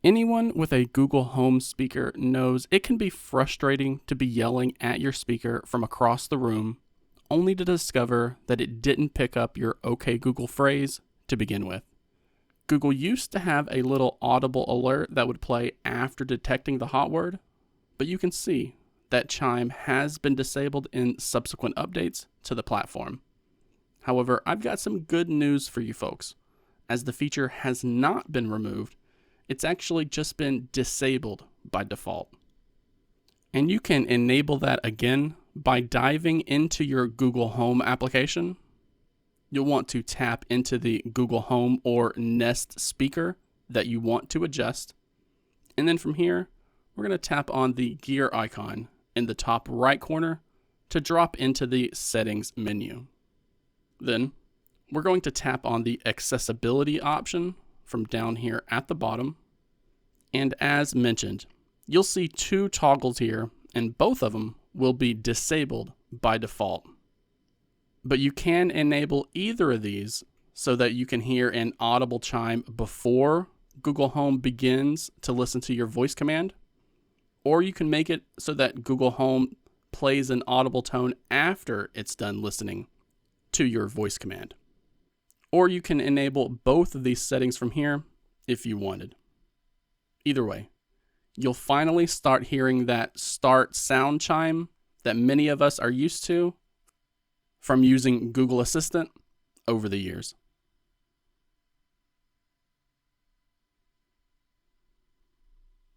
Anyone with a Google Home speaker knows it can be frustrating to be yelling at your speaker from across the room, only to discover that it didn't pick up your OK Google phrase to begin with. Google used to have a little audible alert that would play after detecting the hot word, but you can see that chime has been disabled in subsequent updates to the platform. However, I've got some good news for you folks. As the feature has not been removed, it's actually just been disabled by default. And you can enable that again by diving into your Google Home application. You'll want to tap into the Google Home or Nest speaker that you want to adjust. And then from here, we're going to tap on the gear icon in the top right corner to drop into the settings menu. Then we're going to tap on the accessibility option from down here at the bottom. And as mentioned, you'll see two toggles here, and both of them will be disabled by default. But you can enable either of these so that you can hear an audible chime before Google Home begins to listen to your voice command, or you can make it so that Google Home plays an audible tone after it's done listening to your voice command. Or you can enable both of these settings from here if you wanted. Either way, you'll finally start hearing that start sound chime that many of us are used to from using Google Assistant over the years.